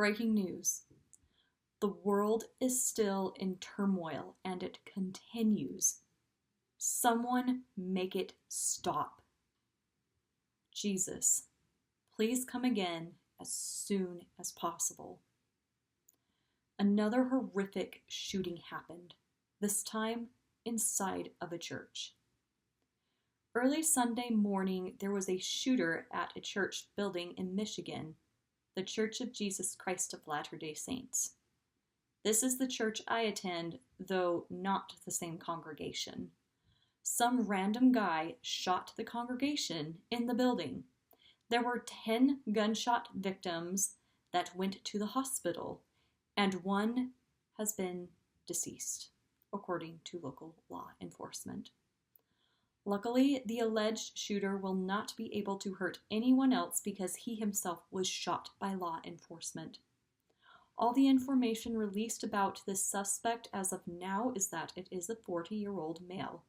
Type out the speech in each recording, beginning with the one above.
Breaking news. The world is still in turmoil and it continues. Someone make it stop. Jesus, please come again as soon as possible. Another horrific shooting happened, this time inside of a church. Early Sunday morning, there was a shooter at a church building in Michigan, the Church of Jesus Christ of Latter-day Saints. This is the church I attend, though not the same congregation. Some random guy shot the congregation in the building. There were 10 gunshot victims that went to the hospital, and one has been deceased, according to local law enforcement. Luckily, the alleged shooter will not be able to hurt anyone else because he himself was shot by law enforcement. All the information released about this suspect as of now is that it is a 40-year-old male.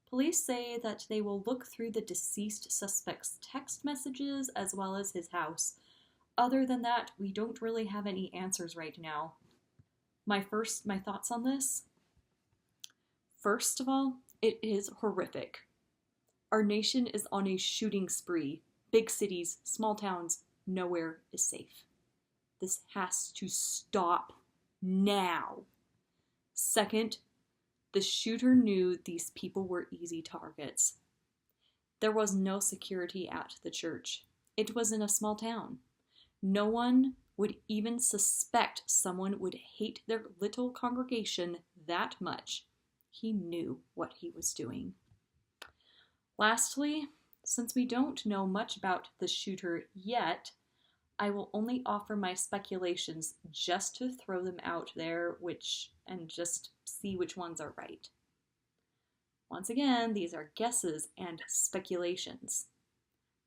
Police say that they will look through the deceased suspect's text messages as well as his house. Other than that, we don't really have any answers right now. My thoughts on this? First of all, it is horrific. Our nation is on a shooting spree. Big cities, small towns, nowhere is safe. This has to stop now. Second, the shooter knew these people were easy targets. There was no security at the church. It was in a small town. No one would even suspect someone would hate their little congregation that much. He knew what he was doing. Lastly, since we don't know much about the shooter yet, I will only offer my speculations just to throw them out there, and just see which ones are right. Once again, these are guesses and speculations.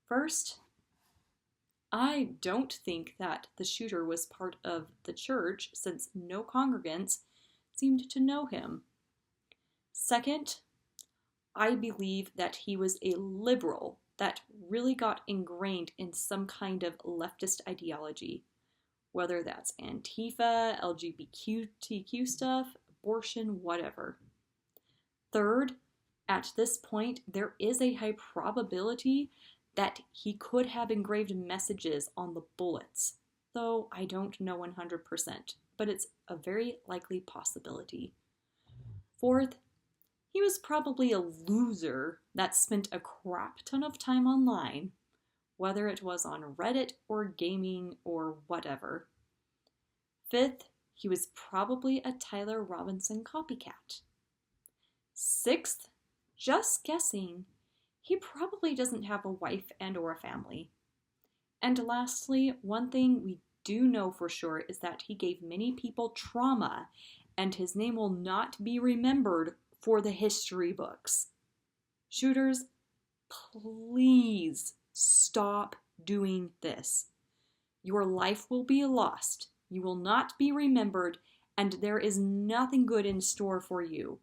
First, I don't think that the shooter was part of the church since no congregants seemed to know him. Second, I believe that he was a liberal that really got ingrained in some kind of leftist ideology, whether that's Antifa, LGBTQ stuff, abortion, whatever. Third, at this point, there is a high probability that he could have engraved messages on the bullets, though I don't know 100%, but it's a very likely possibility. Fourth, he was probably a loser that spent a crap ton of time online, whether it was on Reddit or gaming or whatever. Fifth, he was probably a Tyler Robinson copycat. Sixth, just guessing, he probably doesn't have a wife and or a family. And lastly, one thing we do know for sure is that he gave many people trauma, and his name will not be remembered for the history books. Shooters, please stop doing this. Your life will be lost. You will not be remembered, and there is nothing good in store for you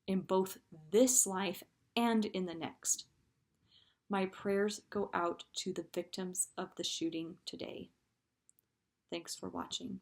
in both this life and in the next. My prayers go out to the victims of the shooting today. Thanks for watching.